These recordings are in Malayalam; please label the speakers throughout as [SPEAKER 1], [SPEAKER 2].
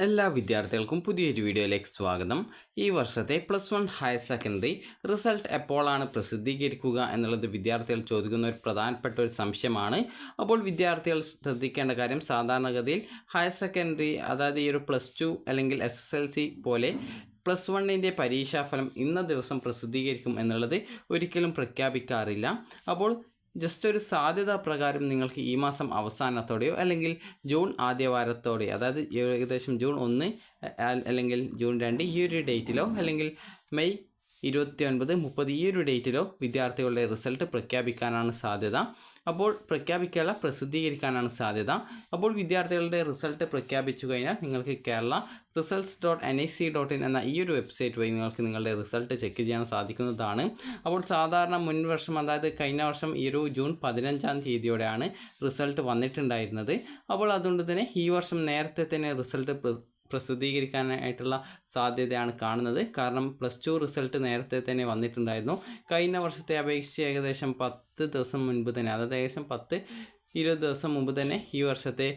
[SPEAKER 1] എല്ലാ വിദ്യാർത്ഥികൾക്കും പുതിയൊരു വീഡിയോയിലേക്ക് സ്വാഗതം. ഈ വർഷത്തെ +1 ഹയർ സെക്കൻഡറി റിസൾട്ട് എപ്പോഴാണ് പ്രസിദ്ധീകരിക്കുക എന്നുള്ളത് വിദ്യാർത്ഥികൾ ചോദിക്കുന്ന ഒരു പ്രധാനപ്പെട്ട ഒരു സംശയമാണ്. അപ്പോൾ വിദ്യാർത്ഥികൾ ശ്രദ്ധിക്കേണ്ട കാര്യം, സാധാരണഗതിയിൽ ഹയർ സെക്കൻഡറി, അതായത് ഈ ഒരു +2 അല്ലെങ്കിൽ SSLC പോലെ +1ൻ്റെ പരീക്ഷാഫലം ഇന്ന ദിവസം പ്രസിദ്ധീകരിക്കും എന്നുള്ളത് ഒരിക്കലും പ്രഖ്യാപിക്കാറില്ല. അപ്പോൾ ജസ്റ്റ് ഒരു സാധ്യതാ പ്രകാരം നിങ്ങൾക്ക് ഈ മാസം അവസാനത്തോടെയോ അല്ലെങ്കിൽ ജൂൺ ആദ്യവാരത്തോടെയോ, അതായത് ഏകദേശം ജൂൺ 1 അല്ലെങ്കിൽ ജൂൺ 2 ഈ ഒരു ഡേറ്റിലോ അല്ലെങ്കിൽ മെയ് 29, 30 ഈ ഒരു ഡേറ്റിലോ വിദ്യാർത്ഥികളുടെ റിസൾട്ട് പ്രഖ്യാപിക്കാനാണ് സാധ്യത. അപ്പോൾ പ്രസിദ്ധീകരിക്കാനാണ് സാധ്യത. അപ്പോൾ വിദ്യാർത്ഥികളുടെ റിസൾട്ട് പ്രഖ്യാപിച്ചു കഴിഞ്ഞാൽ നിങ്ങൾക്ക് കേരള results.nic.in എന്ന ഈ ഒരു വെബ്സൈറ്റ് വഴി നിങ്ങൾക്ക് നിങ്ങളുടെ റിസൾട്ട് ചെക്ക് ചെയ്യാൻ സാധിക്കുന്നതാണ്. അപ്പോൾ സാധാരണ മുൻ വർഷം, അതായത് കഴിഞ്ഞ വർഷം ഈ ഒരു ജൂൺ 15-ാം തീയതിയോടെയാണ് റിസൾട്ട് വന്നിട്ടുണ്ടായിരുന്നത്. അപ്പോൾ അതുകൊണ്ട് തന്നെ ഈ വർഷം നേരത്തെ തന്നെ റിസൾട്ട് പ്രസിദ്ധീകരിക്കാനായിട്ടുള്ള സാധ്യതയാണ് കാണുന്നത്. കാരണം +2 റിസൾട്ട് നേരത്തെ തന്നെ വന്നിട്ടുണ്ടായിരുന്നു. കഴിഞ്ഞ വർഷത്തെ അപേക്ഷിച്ച് ഏകദേശം 10 ദിവസം മുൻപ് തന്നെ, അതായത് ഏകദേശം 10-20 ദിവസം മുമ്പ് തന്നെ ഈ വർഷത്തെ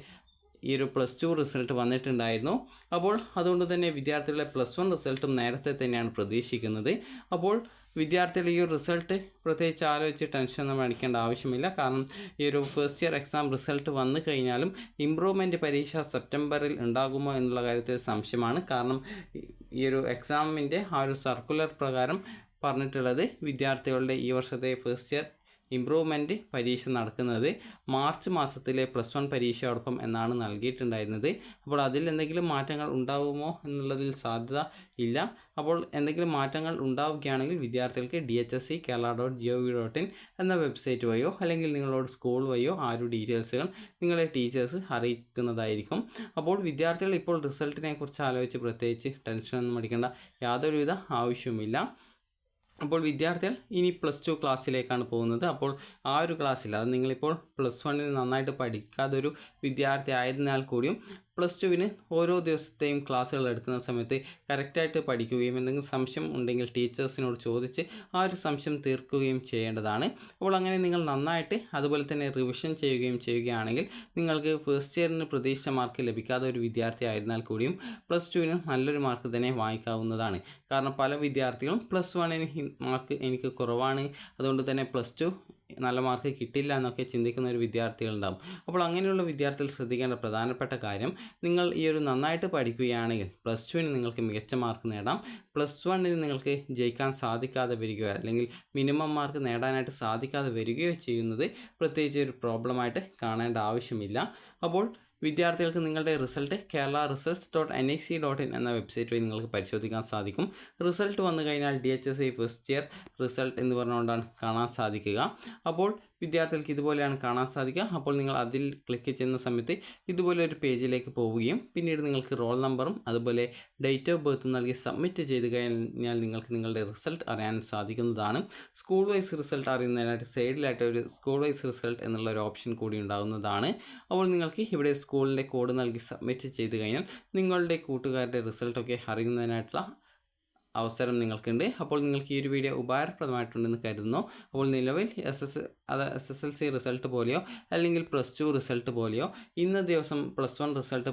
[SPEAKER 1] ഈ ഒരു +2 റിസൾട്ട് വന്നിട്ടുണ്ടായിരുന്നു. അപ്പോൾ അതുകൊണ്ട് തന്നെ വിദ്യാർത്ഥികളെ +1 റിസൾട്ടും നേരത്തെ തന്നെയാണ് പ്രതീക്ഷിക്കുന്നത്. അപ്പോൾ വിദ്യാർത്ഥികൾ ഈ ഒരു റിസൾട്ട് പ്രത്യേകിച്ച് ആലോചിച്ച് ടെൻഷനൊന്നും അടിക്കേണ്ട ആവശ്യമില്ല. കാരണം ഈ ഒരു ഫസ്റ്റ് ഇയർ എക്സാം റിസൾട്ട് വന്നു കഴിഞ്ഞാലും ഇമ്പ്രൂവ്മെൻറ്റ് പരീക്ഷ സെപ്റ്റംബറിൽ ഉണ്ടാകുമോ എന്നുള്ള കാര്യത്തിൽ സംശയമാണ്. കാരണം ഈ ഒരു എക്സാമിൻ്റെ ആ ഒരു സർക്കുലർ പ്രകാരം പറഞ്ഞിട്ടുള്ളത് വിദ്യാർത്ഥികളുടെ ഈ വർഷത്തെ ഫസ്റ്റ് ഇയർ ഇമ്പ്രൂവ്മെൻറ്റ് പരീക്ഷ നടക്കുന്നത് മാർച്ച് മാസത്തിലെ +1 പരീക്ഷയോടൊപ്പം എന്നാണ് നൽകിയിട്ടുണ്ടായിരുന്നത്. അപ്പോൾ അതിൽ എന്തെങ്കിലും മാറ്റങ്ങൾ ഉണ്ടാകുമോ എന്നുള്ളതിൽ സാധ്യത ഇല്ല. അപ്പോൾ എന്തെങ്കിലും മാറ്റങ്ങൾ ഉണ്ടാവുകയാണെങ്കിൽ വിദ്യാർത്ഥികൾക്ക് dhsc.kerala.gov.in എന്ന വെബ്സൈറ്റ് വഴിയോ അല്ലെങ്കിൽ നിങ്ങളോട് സ്കൂൾ വഴിയോ ആ ഒരു ഡീറ്റെയിൽസുകൾ നിങ്ങളെ ടീച്ചേഴ്സ് അറിയിക്കുന്നതായിരിക്കും. അപ്പോൾ വിദ്യാർത്ഥികൾ ഇപ്പോൾ റിസൾട്ടിനെ കുറിച്ച് ആലോചിച്ച് പ്രത്യേകിച്ച് ടെൻഷനൊന്നും അടിക്കേണ്ട യാതൊരുവിധ ആവശ്യവുമില്ല. അപ്പോൾ വിദ്യാർത്ഥികൾ ഇനി +2 ക്ലാസ്സിലേക്കാണ് പോകുന്നത്. അപ്പോൾ ആ ഒരു ക്ലാസ്സിൽ, അത് നിങ്ങളിപ്പോൾ +1ന് നന്നായിട്ട് പഠിക്കാതൊരു വിദ്യാർത്ഥി ആയിരുന്നാൽ കൂടിയും +2വിന് ഓരോ ദിവസത്തെയും ക്ലാസ്സുകൾ എടുക്കുന്ന സമയത്ത് കറക്റ്റായിട്ട് പഠിക്കുകയും എന്തെങ്കിലും സംശയം ഉണ്ടെങ്കിൽ ടീച്ചേഴ്സിനോട് ചോദിച്ച് ആ ഒരു സംശയം തീർക്കുകയും ചെയ്യേണ്ടതാണ്. അപ്പോൾ അങ്ങനെ നിങ്ങൾ നന്നായിട്ട് അതുപോലെ തന്നെ റിവിഷൻ ചെയ്യുകയാണെങ്കിൽ നിങ്ങൾക്ക് ഫസ്റ്റ് ഇയറിന് പ്രതീക്ഷിച്ച മാർക്ക് ലഭിക്കാതെ ഒരു വിദ്യാർത്ഥി ആയിരുന്നാൽ കൂടിയും +2വിന് നല്ലൊരു മാർക്ക് തന്നെ വാങ്ങിക്കാവുന്നതാണ്. കാരണം പല വിദ്യാർത്ഥികളും +1ന് മാർക്ക് എനിക്ക് കുറവാണ്, അതുകൊണ്ട് തന്നെ +2 നല്ല മാർക്ക് കിട്ടില്ല എന്നൊക്കെ ചിന്തിക്കുന്ന ഒരു വിദ്യാർത്ഥികളുണ്ടാകും. അപ്പോൾ അങ്ങനെയുള്ള വിദ്യാർത്ഥികൾ ശ്രദ്ധിക്കേണ്ട പ്രധാനപ്പെട്ട കാര്യം, നിങ്ങൾ ഈ ഒരു നന്നായിട്ട് പഠിക്കുകയാണെങ്കിൽ +2വിന് നിങ്ങൾക്ക് മികച്ച മാർക്ക് നേടാം. +1ന് നിങ്ങൾക്ക് ജയിക്കാൻ സാധിക്കാതെ വരികയോ അല്ലെങ്കിൽ മിനിമം മാർക്ക് നേടാനായിട്ട് സാധിക്കാതെ വരികയോ ചെയ്യുന്നത് പ്രത്യേകിച്ച് ഒരു പ്രോബ്ലമായിട്ട് കാണേണ്ട ആവശ്യമില്ല. അപ്പോൾ വിദ്യാർത്ഥികൾക്ക് നിങ്ങളുടെ റിസൾട്ട് kerala results.nic.in എന്ന വെബ്സൈറ്റ് വഴി നിങ്ങൾക്ക് പരിശോധിക്കാൻ സാധിക്കും. റിസൾട്ട് വന്നു കഴിഞ്ഞാൽ DHSC ഫസ്റ്റ് ഇയർ റിസൾട്ട് എന്ന് പറഞ്ഞുകൊണ്ടാണ് കാണാൻ സാധിക്കുക. അപ്പോൾ വിദ്യാർത്ഥികൾക്ക് ഇതുപോലെയാണ് കാണാൻ സാധിക്കുക. അപ്പോൾ നിങ്ങൾ അതിൽ ക്ലിക്ക് ചെയ്യുന്ന സമയത്ത് ഇതുപോലെ ഒരു പേജിലേക്ക് പോവുകയും പിന്നീട് നിങ്ങൾക്ക് റോൾ നമ്പറും അതുപോലെ ഡേറ്റ് ഓഫ് ബർത്തും നൽകി സബ്മിറ്റ് ചെയ്ത് കഴിഞ്ഞാൽ നിങ്ങൾക്ക് നിങ്ങളുടെ റിസൾട്ട് അറിയാൻ സാധിക്കുന്നതാണ്. സ്കൂൾ വൈസ് റിസൾട്ട് അറിയുന്നതിനായിട്ട് സൈഡിലായിട്ട് ഒരു സ്കൂൾ വൈസ് റിസൾട്ട് എന്നുള്ള ഒരു ഓപ്ഷൻ കൂടി ഉണ്ടാകുന്നതാണ്. അപ്പോൾ നിങ്ങൾക്ക് ഇവിടെ സ്കൂളിൻ്റെ കോഡ് നൽകി സബ്മിറ്റ് ചെയ്ത് കഴിഞ്ഞാൽ നിങ്ങളുടെ കൂട്ടുകാരുടെ റിസൾട്ടൊക്കെ അറിയുന്നതിനായിട്ടുള്ള അവസരം നിങ്ങൾക്കുണ്ട്. അപ്പോൾ നിങ്ങൾക്ക് ഈ ഒരു വീഡിയോ ഉപകാരപ്രദമായിട്ടുണ്ടെന്ന് കരുതുന്നു. അപ്പോൾ നിലവിൽ SSLC റിസൾട്ട് പോലെയോ അല്ലെങ്കിൽ +2 റിസൾട്ട് പോലെയോ ഇന്ന ദിവസം +1 റിസൾട്ട്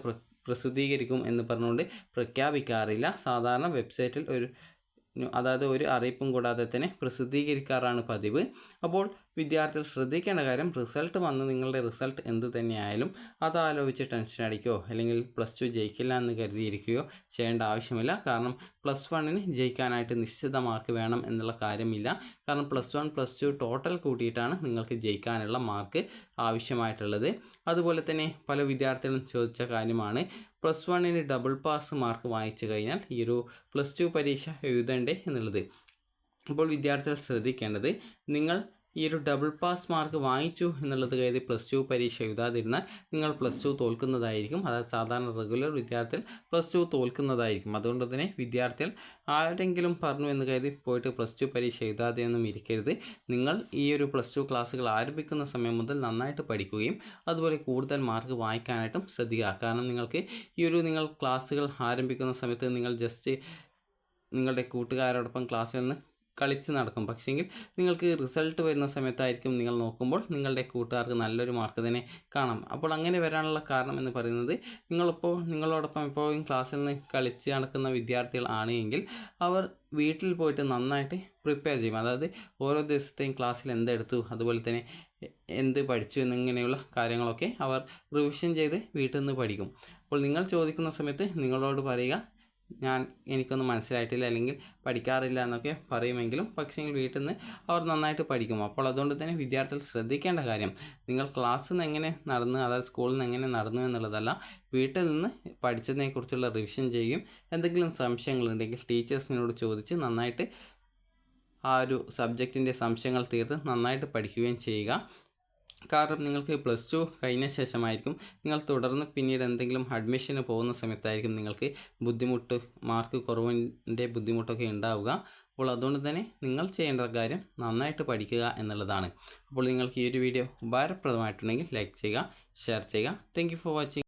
[SPEAKER 1] പ്രസിദ്ധീകരിക്കും എന്ന് പറഞ്ഞുകൊണ്ട് പ്രഖ്യാപിക്കാറില്ല. സാധാരണ വെബ്സൈറ്റിൽ ഒരു അറിയിപ്പും കൂടാതെ തന്നെ പ്രസിദ്ധീകരിക്കാറാണ് പതിവ്. അപ്പോൾ വിദ്യാർത്ഥികൾ ശ്രദ്ധിക്കേണ്ട കാര്യം, റിസൾട്ട് വന്ന് നിങ്ങളുടെ റിസൾട്ട് എന്ത് തന്നെയായാലും അതാലോചിച്ച് ടെൻഷൻ അടിക്കുകയോ അല്ലെങ്കിൽ +2 ജയിക്കില്ല എന്ന് കരുതിയിരിക്കുകയോ ചെയ്യേണ്ട ആവശ്യമില്ല. കാരണം +1ന് ജയിക്കാനായിട്ട് നിശ്ചിത മാർക്ക് വേണം എന്നുള്ള കാര്യമില്ല. കാരണം +1 +2 ടോട്ടൽ കൂട്ടിയിട്ടാണ് നിങ്ങൾക്ക് ജയിക്കാനുള്ള മാർക്ക് ആവശ്യമായിട്ടുള്ളത്. അതുപോലെ തന്നെ പല വിദ്യാർത്ഥികളും ചോദിച്ച കാര്യമാണ്, +1ന് ഡബിൾ പാസ് മാർക്ക് വാങ്ങിച്ചു കഴിഞ്ഞാൽ ഈ ഒരു +2 പരീക്ഷ എഴുതണ്ടേ എന്നുള്ളത്. അപ്പോൾ വിദ്യാർത്ഥികൾ ശ്രദ്ധിക്കേണ്ടത്, നിങ്ങൾ ഈ ഒരു ഡബിൾ പാസ് മാർക്ക് വാങ്ങിച്ചു എന്നുള്ളത് കരുതി +2 പരീക്ഷ എഴുതാതിരുന്നാൽ നിങ്ങൾ +2 തോൽക്കുന്നതായിരിക്കും. അതായത് സാധാരണ റെഗുലർ വിദ്യാർത്ഥികൾ +2 തോൽക്കുന്നതായിരിക്കും. അതുകൊണ്ട് തന്നെ വിദ്യാർത്ഥികൾ ആരെങ്കിലും പറഞ്ഞു എന്ന് കരുതി പോയിട്ട് +2 പരീക്ഷ എഴുതാതെയൊന്നും ഇരിക്കരുത്. നിങ്ങൾ ഈ ഒരു +2 ക്ലാസ്സുകൾ ആരംഭിക്കുന്ന സമയം മുതൽ നന്നായിട്ട് പഠിക്കുകയും അതുപോലെ കൂടുതൽ മാർക്ക് വാങ്ങിക്കാനായിട്ടും ശ്രദ്ധിക്കുക. കാരണം നിങ്ങൾ ക്ലാസ്സുകൾ ആരംഭിക്കുന്ന സമയത്ത് നിങ്ങൾ ജസ്റ്റ് നിങ്ങളുടെ കൂട്ടുകാരോടൊപ്പം ക്ലാസ്സിൽ നിന്ന് കളിച്ച് നടക്കും. പക്ഷേങ്കിൽ നിങ്ങൾക്ക് റിസൾട്ട് വരുന്ന സമയത്തായിരിക്കും നിങ്ങൾ നോക്കുമ്പോൾ നിങ്ങളുടെ കൂട്ടുകാർക്ക് നല്ലൊരു മാർക്ക് തന്നെ കാണാം. അപ്പോൾ അങ്ങനെ വരാനുള്ള കാരണം എന്ന് പറയുന്നത് നിങ്ങളോടൊപ്പം എപ്പോഴും ക്ലാസ്സിൽ നിന്ന് കളിച്ച് നടക്കുന്ന വിദ്യാർത്ഥികൾ ആണ് എങ്കിൽ അവർ വീട്ടിൽ പോയിട്ട് നന്നായിട്ട് പ്രിപ്പയർ ചെയ്യും. അതായത് ഓരോ ദിവസത്തെയും ക്ലാസ്സിൽ എന്തെടുത്തു, അതുപോലെ തന്നെ എന്ത് പഠിച്ചു എന്നിങ്ങനെയുള്ള കാര്യങ്ങളൊക്കെ അവർ റിവിഷൻ ചെയ്ത് വീട്ടിൽ നിന്ന് പഠിക്കും. അപ്പോൾ നിങ്ങൾ ചോദിക്കുന്ന സമയത്ത് നിങ്ങളോട് പറയുക, എനിക്കൊന്നും മനസ്സിലായിട്ടില്ല അല്ലെങ്കിൽ പഠിക്കാറില്ല എന്നൊക്കെ പറയുമെങ്കിലും പക്ഷേ വീട്ടിൽ നിന്ന് അവർ നന്നായിട്ട് പഠിക്കും. അപ്പോൾ അതുകൊണ്ട് തന്നെ വിദ്യാർത്ഥികൾ ശ്രദ്ധിക്കേണ്ട കാര്യം, നിങ്ങൾ ക്ലാസ്സിൽ നിന്ന് എങ്ങനെ നടന്നു, അതായത് സ്കൂളിൽ നിന്ന് എങ്ങനെ നടന്നു എന്നുള്ളതല്ല, വീട്ടിൽ നിന്ന് പഠിച്ചതിനെക്കുറിച്ചുള്ള റിവിഷൻ ചെയ്യും. എന്തെങ്കിലും സംശയങ്ങളുണ്ടെങ്കിൽ ടീച്ചേഴ്സിനോട് ചോദിച്ച് നന്നായിട്ട് ആ ഒരു സബ്ജക്റ്റിൻ്റെ സംശയങ്ങൾ തീർത്ത് നന്നായിട്ട് പഠിക്കുകയും ചെയ്യുക. കാരണം നിങ്ങൾക്ക് +2 കഴിഞ്ഞ ശേഷമായിരിക്കും നിങ്ങൾ തുടർന്ന് പിന്നീട് എന്തെങ്കിലും അഡ്മിഷന് പോകുന്ന സമയത്തായിരിക്കും നിങ്ങൾക്ക് മാർക്ക് കുറവിൻ്റെ ബുദ്ധിമുട്ടൊക്കെ ഉണ്ടാവുക. അപ്പോൾ അതുകൊണ്ട് തന്നെ നിങ്ങൾ ചെയ്യേണ്ട കാര്യം നന്നായിട്ട് പഠിക്കുക എന്നുള്ളതാണ്. അപ്പോൾ നിങ്ങൾക്ക് ഈ ഒരു വീഡിയോ ഉപകാരപ്രദമായിട്ടുണ്ടെങ്കിൽ ലൈക്ക് ചെയ്യുക, ഷെയർ ചെയ്യുക. Thank you for watching.